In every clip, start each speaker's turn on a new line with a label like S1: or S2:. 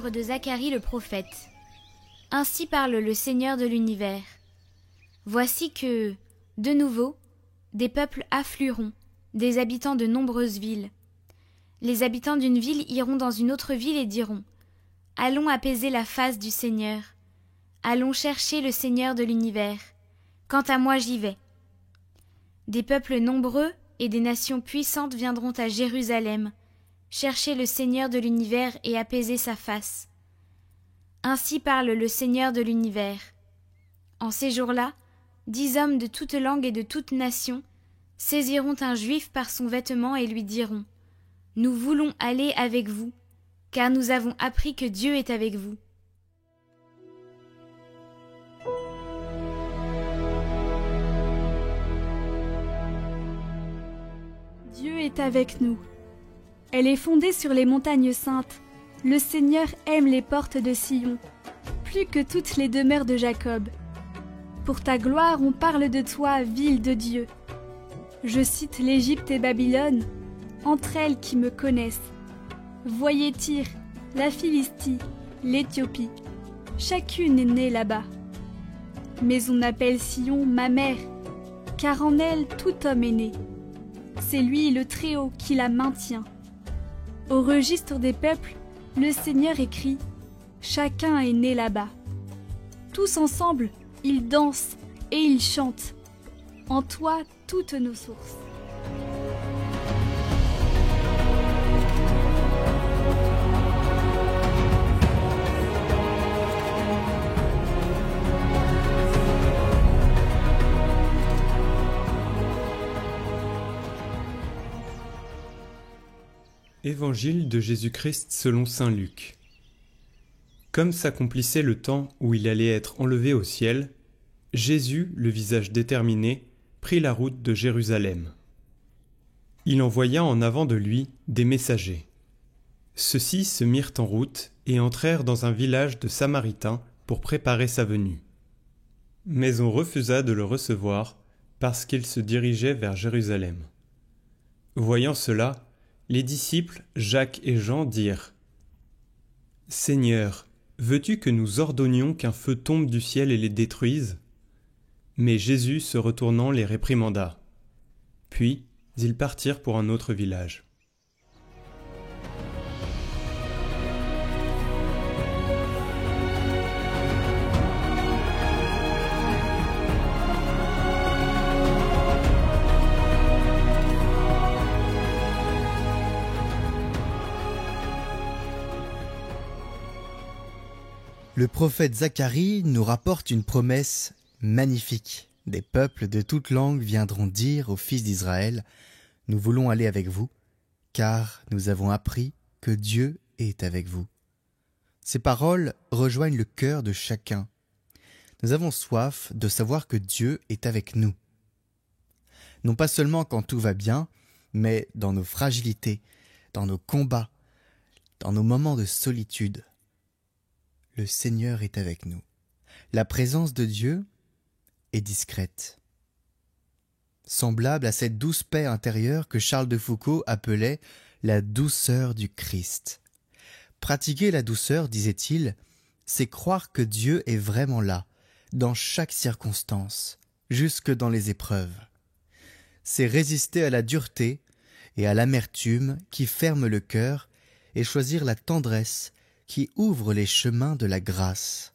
S1: livre de Zacharie le prophète. Ainsi parle le Seigneur de l'univers. Voici que, de nouveau, des peuples afflueront, des habitants de nombreuses villes. Les habitants d'une ville iront dans une autre ville et diront : Allons apaiser la face du Seigneur. Allons chercher le Seigneur de l'univers. Quant à moi, j'y vais. Des peuples nombreux et des nations puissantes viendront à Jérusalem, chercher le Seigneur de l'univers et apaiser sa face. Ainsi parle le Seigneur de l'univers. En ces jours-là, 10 hommes de toute langue et de toute nation saisiront un juif par son vêtement et lui diront : Nous voulons aller avec vous, car nous avons appris que Dieu est avec vous.
S2: Dieu est avec nous. Elle est fondée sur les montagnes saintes. Le Seigneur aime les portes de Sion, plus que toutes les demeures de Jacob. Pour ta gloire, on parle de toi, ville de Dieu. Je cite l'Égypte et Babylone, entre elles qui me connaissent. Voyez Tyr, la Philistie, l'Éthiopie. Chacune est née là-bas. Mais on appelle Sion ma mère, car en elle tout homme est né. C'est lui le Très-Haut qui la maintient. Au registre des peuples, le Seigneur écrit : Chacun est né là-bas. Tous ensemble, ils dansent et ils chantent. En toi, toutes nos sources.
S3: Évangile de Jésus-Christ selon saint Luc. Comme s'accomplissait le temps où il allait être enlevé au ciel, Jésus, le visage déterminé, prit la route de Jérusalem. Il envoya en avant de lui des messagers. Ceux-ci se mirent en route et entrèrent dans un village de Samaritains pour préparer sa venue. Mais on refusa de le recevoir parce qu'il se dirigeait vers Jérusalem. Voyant cela, les disciples, Jacques et Jean, dirent : « Seigneur, veux-tu que nous ordonnions qu'un feu tombe du ciel et les détruise ? » Mais Jésus, se retournant, les réprimanda. Puis, ils partirent pour un autre village.
S4: Le prophète Zacharie nous rapporte une promesse magnifique. Des peuples de toutes langues viendront dire aux fils d'Israël : « Nous voulons aller avec vous, car nous avons appris que Dieu est avec vous. » Ces paroles rejoignent le cœur de chacun. Nous avons soif de savoir que Dieu est avec nous. Non pas seulement quand tout va bien, mais dans nos fragilités, dans nos combats, dans nos moments de solitude. Le Seigneur est avec nous. La présence de Dieu est discrète. Semblable à cette douce paix intérieure que Charles de Foucault appelait la douceur du Christ. Pratiquer la douceur, disait-il, c'est croire que Dieu est vraiment là, dans chaque circonstance, jusque dans les épreuves. C'est résister à la dureté et à l'amertume qui ferment le cœur et choisir la tendresse qui ouvre les chemins de la grâce.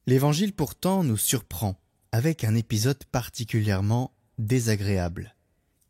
S4: L'Évangile pourtant nous surprend avec un épisode particulièrement désagréable.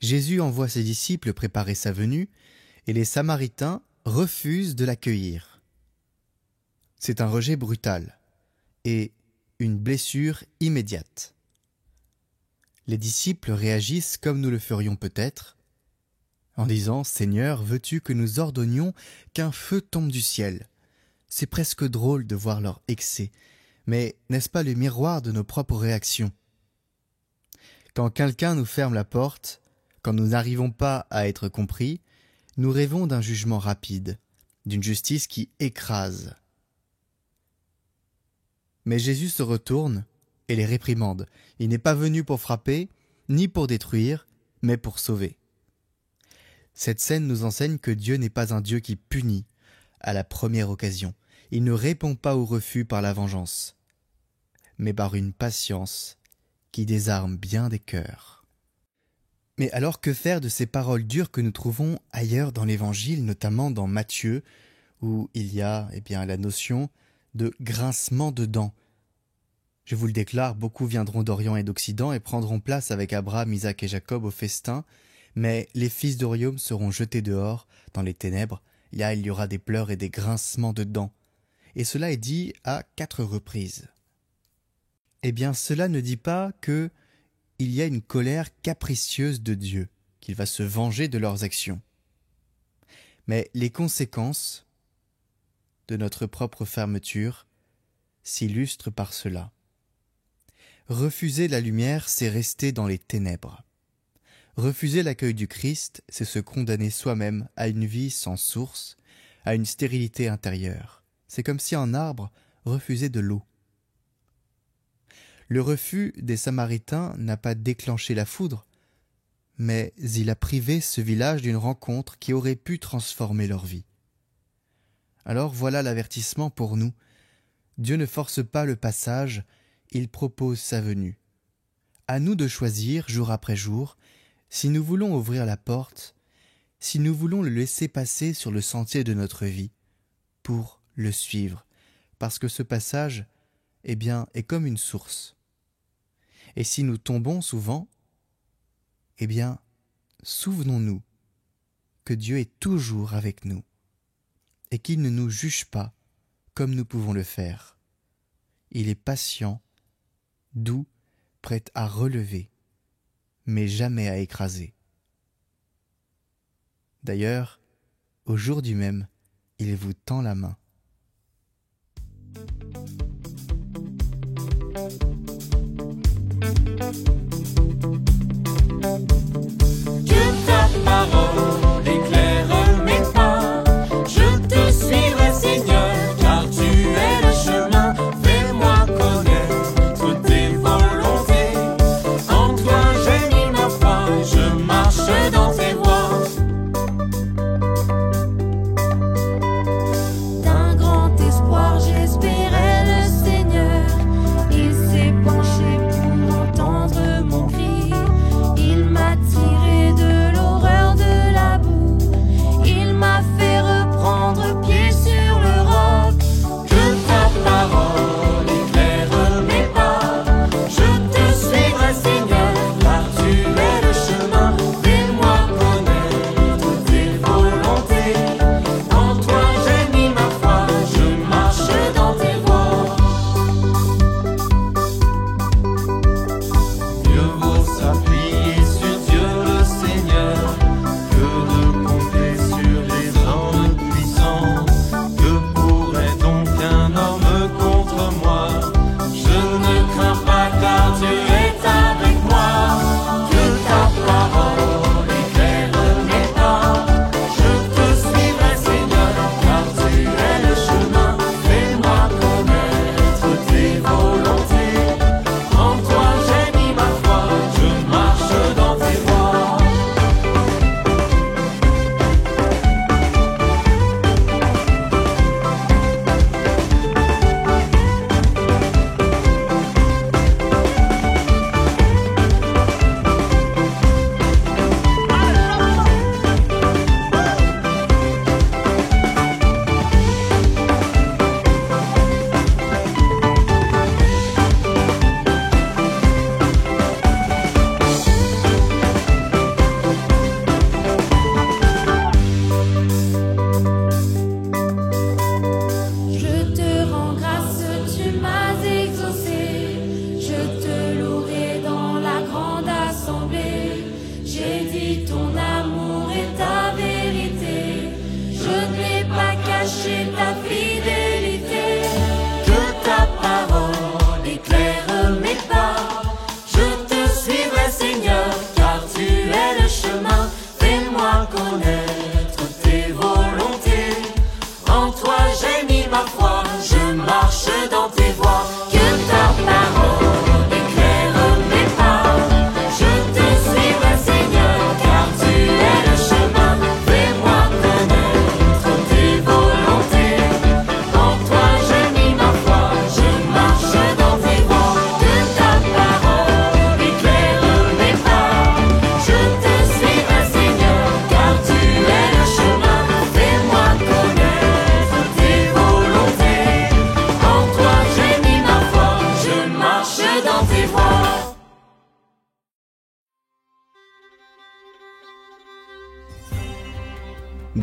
S4: Jésus envoie ses disciples préparer sa venue et les Samaritains refusent de l'accueillir. C'est un rejet brutal et une blessure immédiate. Les disciples réagissent comme nous le ferions peut-être, en disant « Seigneur, veux-tu que nous ordonnions qu'un feu tombe du ciel ?» C'est presque drôle de voir leur excès, mais n'est-ce pas le miroir de nos propres réactions ? Quand quelqu'un nous ferme la porte, quand nous n'arrivons pas à être compris, nous rêvons d'un jugement rapide, d'une justice qui écrase. Mais Jésus se retourne et les réprimande. Il n'est pas venu pour frapper, ni pour détruire, mais pour sauver. Cette scène nous enseigne que Dieu n'est pas un Dieu qui punit à la première occasion, Il ne répond pas au refus par la vengeance, mais par une patience qui désarme bien des cœurs. Mais alors que faire de ces paroles dures que nous trouvons ailleurs dans l'Évangile, notamment dans Matthieu, où il y a la notion de grincement de dents. Je vous le déclare, beaucoup viendront d'Orient et d'Occident et prendront place avec Abraham, Isaac et Jacob au festin, mais les fils de royaume seront jetés dehors, dans les ténèbres. Là, il y aura des pleurs et des grincements de dents. Et cela est dit à 4 reprises. Cela ne dit pas que il y a une colère capricieuse de Dieu, qu'il va se venger de leurs actions. Mais les conséquences de notre propre fermeture s'illustrent par cela. Refuser la lumière, c'est rester dans les ténèbres. Refuser l'accueil du Christ, c'est se condamner soi-même à une vie sans source, à une stérilité intérieure. C'est comme si un arbre refusait de l'eau. Le refus des Samaritains n'a pas déclenché la foudre, mais il a privé ce village d'une rencontre qui aurait pu transformer leur vie. Alors voilà l'avertissement pour nous. Dieu ne force pas le passage, il propose sa venue. À nous de choisir, jour après jour, si nous voulons ouvrir la porte, si nous voulons le laisser passer sur le sentier de notre vie, pour le suivre, parce que ce passage, est comme une source. Et si nous tombons souvent, souvenons-nous que Dieu est toujours avec nous et qu'il ne nous juge pas comme nous pouvons le faire. Il est patient, doux, prêt à relever, mais jamais à écraser. D'ailleurs, au jour du même, il vous tend la main.
S5: Que ta parole éclaire mes pas, je te suivrai Seigneur, car tu es le chemin. Fais-moi connaître tes volontés, en toi j'ai mis ma foi, je marche dans tes voies. D'un grand espoir j'espérais le Seigneur, il s'est penché pour entendre mon cri.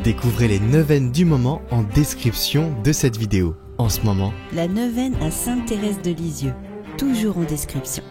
S4: Découvrez les neuvaines du moment en description de cette vidéo. En ce moment,
S6: La neuvaine à Sainte Thérèse de Lisieux, toujours en description.